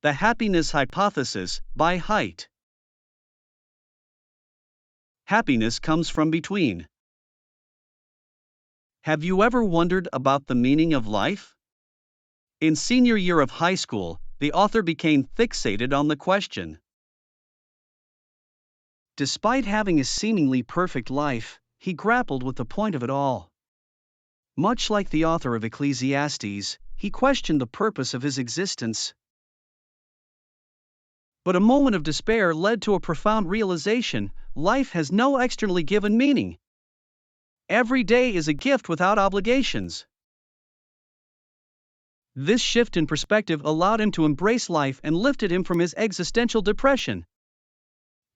The Happiness Hypothesis by Haidt. Happiness comes from between. Have you ever wondered about the meaning of life? In senior year of high school, the author became fixated on the question. Despite having a seemingly perfect life, he grappled with the point of it all. Much like the author of Ecclesiastes, he questioned the purpose of his existence. But a moment of despair led to a profound realization: life has no externally given meaning. Every day is a gift without obligations. This shift in perspective allowed him to embrace life and lifted him from his existential depression.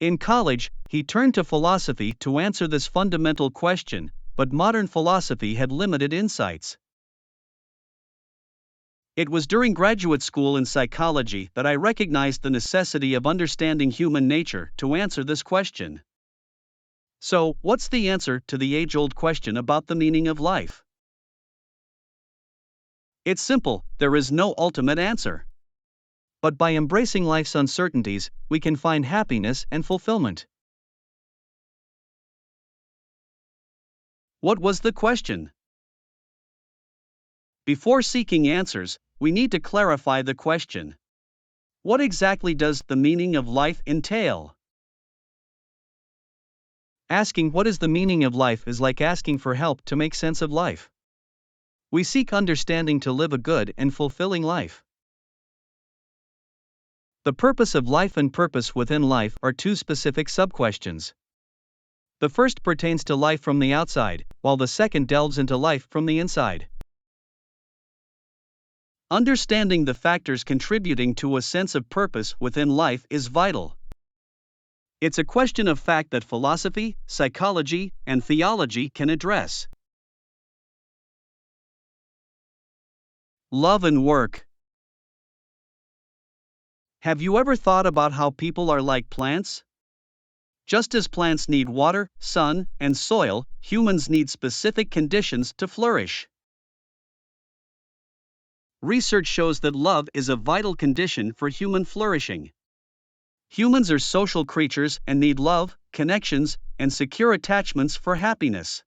In college, he turned to philosophy to answer this fundamental question, but modern philosophy had limited insights. It was during graduate school in psychology that I recognized the necessity of understanding human nature to answer this question. So, what's the answer to the age-old question about the meaning of life? It's simple: there is no ultimate answer. But by embracing life's uncertainties, we can find happiness and fulfillment. What was the question? Before seeking answers, we need to clarify the question. What exactly does the meaning of life entail? Asking what is the meaning of life is like asking for help to make sense of life. We seek understanding to live a good and fulfilling life. The purpose of life and purpose within life are two specific sub-questions. The first pertains to life from the outside, while the second delves into life from the inside. Understanding the factors contributing to a sense of purpose within life is vital. It's a question of fact that philosophy, psychology, and theology can address. Love and work. Have you ever thought about how people are like plants? Just as plants need water, sun, and soil, humans need specific conditions to flourish. Research shows that love is a vital condition for human flourishing. Humans are social creatures and need love, connections, and secure attachments for happiness.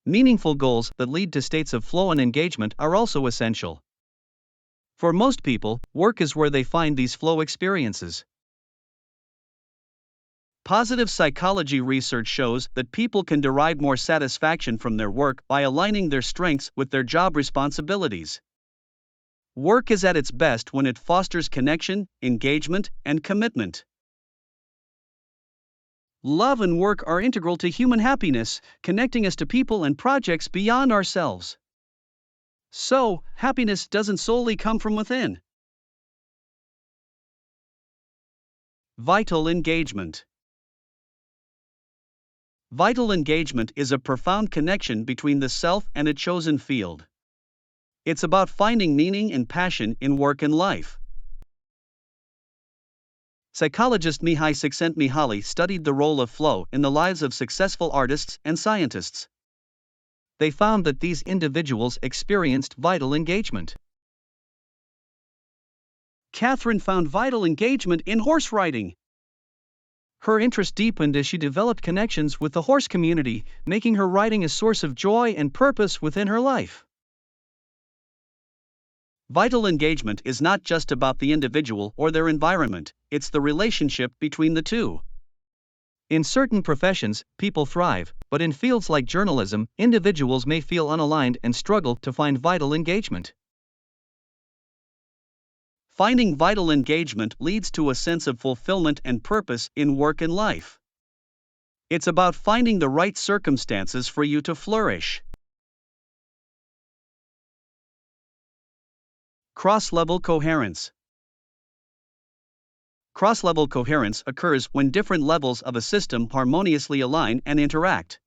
Meaningful goals that lead to states of flow and engagement are also essential. For most people, work is where they find these flow experiences. Positive psychology research shows that people can derive more satisfaction from their work by aligning their strengths with their job responsibilities. Work is at its best when it fosters connection, engagement, and commitment. Love and work are integral to human happiness, connecting us to people and projects beyond ourselves. So, happiness doesn't solely come from within. Vital engagement. Vital engagement is a profound connection between the self and a chosen field. It's about finding meaning and passion in work and life. Psychologist Mihai Csikszentmihalyi studied the role of flow in the lives of successful artists and scientists. They found that these individuals experienced vital engagement. Catherine found vital engagement in horse riding. Her interest deepened as she developed connections with the horse community, making her riding a source of joy and purpose within her life. Vital engagement is not just about the individual or their environment, it's the relationship between the two. In certain professions, people thrive, but in fields like journalism, individuals may feel unaligned and struggle to find vital engagement. Finding vital engagement leads to a sense of fulfillment and purpose in work and life. It's about finding the right circumstances for you to flourish. Cross-level coherence. Cross-level coherence occurs when different levels of a system harmoniously align and interact.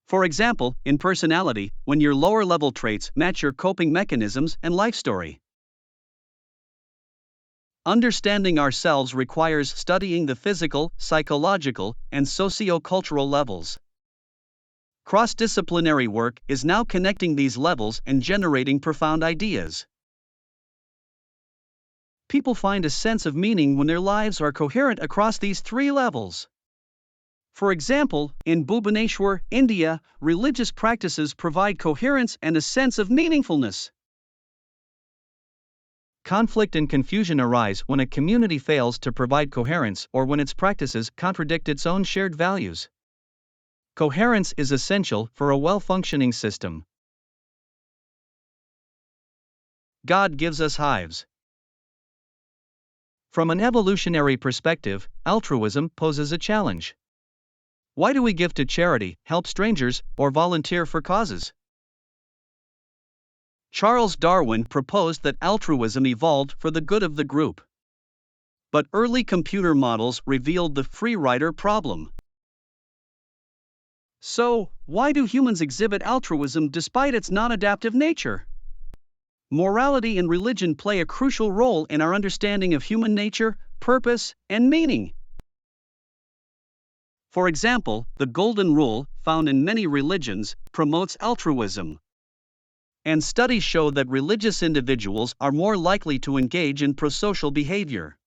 For example, in personality, when your lower-level traits match your coping mechanisms and life story. Understanding ourselves requires studying the physical, psychological, and socio-cultural levels. Cross-disciplinary work is now connecting these levels and generating profound ideas. People find a sense of meaning when their lives are coherent across these three levels. For example, in Bhubaneswar, India, religious practices provide coherence and a sense of meaningfulness. Conflict and confusion arise when a community fails to provide coherence or when its practices contradict its own shared values. Coherence is essential for a well-functioning system. God gives us hives. From an evolutionary perspective, altruism poses a challenge. Why do we give to charity, help strangers, or volunteer for causes? Charles Darwin proposed that altruism evolved for the good of the group. But early computer models revealed the free rider problem. So, why do humans exhibit altruism despite its non-adaptive nature? Morality and religion play a crucial role in our understanding of human nature, purpose, and meaning. For example, the Golden Rule, found in many religions, promotes altruism. And studies show that religious individuals are more likely to engage in prosocial behavior.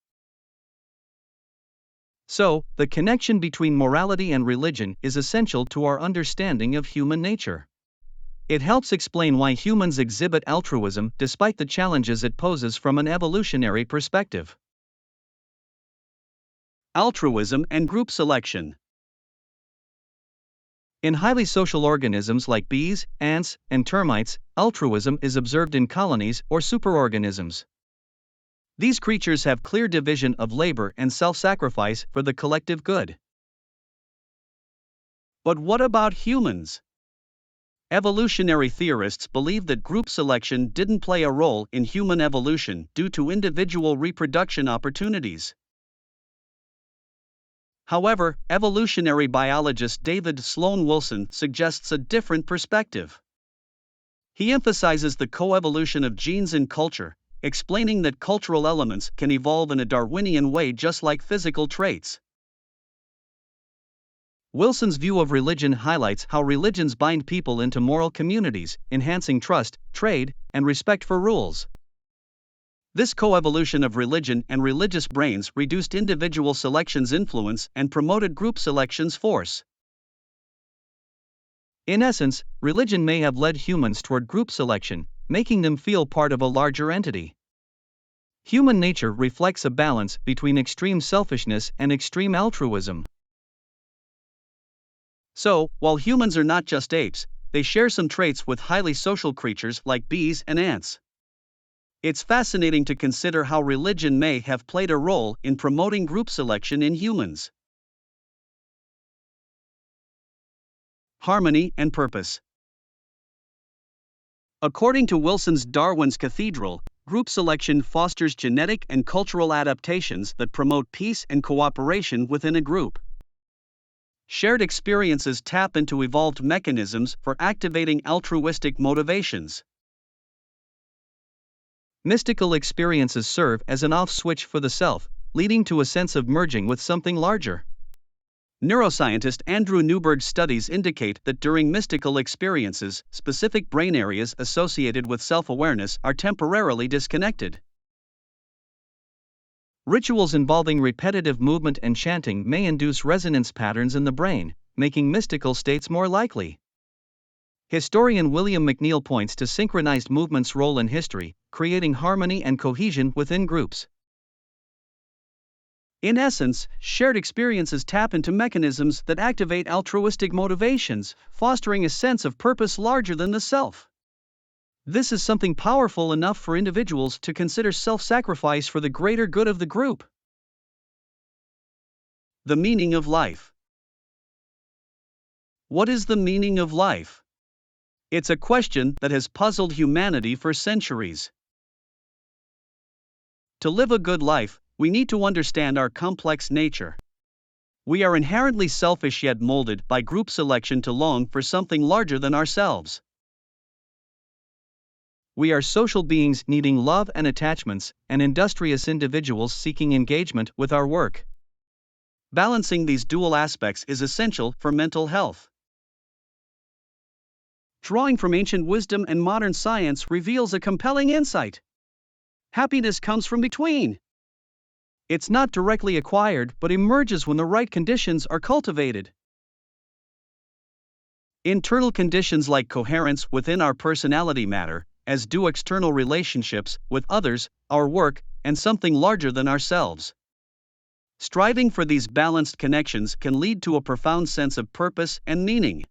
So, the connection between morality and religion is essential to our understanding of human nature. It helps explain why humans exhibit altruism despite the challenges it poses from an evolutionary perspective. Altruism and group selection. In highly social organisms like bees, ants, and termites, altruism is observed in colonies or superorganisms. These creatures have clear division of labor and self-sacrifice for the collective good. But what about humans? Evolutionary theorists believe that group selection didn't play a role in human evolution due to individual reproduction opportunities. However, evolutionary biologist David Sloan Wilson suggests a different perspective. He emphasizes the coevolution of genes in culture, explaining that cultural elements can evolve in a Darwinian way just like physical traits. Wilson's view of religion highlights how religions bind people into moral communities, enhancing trust, trade, and respect for rules. This coevolution of religion and religious brains reduced individual selection's influence and promoted group selection's force. In essence, religion may have led humans toward group selection, making them feel part of a larger entity. Human nature reflects a balance between extreme selfishness and extreme altruism. So, while humans are not just apes, they share some traits with highly social creatures like bees and ants. It's fascinating to consider how religion may have played a role in promoting group selection in humans. Harmony and purpose. According to Wilson's Darwin's Cathedral, group selection fosters genetic and cultural adaptations that promote peace and cooperation within a group. Shared experiences tap into evolved mechanisms for activating altruistic motivations. Mystical experiences serve as an off switch for the self, leading to a sense of merging with something larger. Neuroscientist Andrew Newberg's studies indicate that during mystical experiences, specific brain areas associated with self-awareness are temporarily disconnected. Rituals involving repetitive movement and chanting may induce resonance patterns in the brain, making mystical states more likely. Historian William McNeill points to synchronized movement's role in history, creating harmony and cohesion within groups. In essence, shared experiences tap into mechanisms that activate altruistic motivations, fostering a sense of purpose larger than the self. This is something powerful enough for individuals to consider self-sacrifice for the greater good of the group. The meaning of life. What is the meaning of life? It's a question that has puzzled humanity for centuries. To live a good life, we need to understand our complex nature. We are inherently selfish yet molded by group selection to long for something larger than ourselves. We are social beings needing love and attachments, and industrious individuals seeking engagement with our work. Balancing these dual aspects is essential for mental health. Drawing from ancient wisdom and modern science reveals a compelling insight. Happiness comes from between. It's not directly acquired but emerges when the right conditions are cultivated. Internal conditions like coherence within our personality matter, as do external relationships with others, our work, and something larger than ourselves. Striving for these balanced connections can lead to a profound sense of purpose and meaning.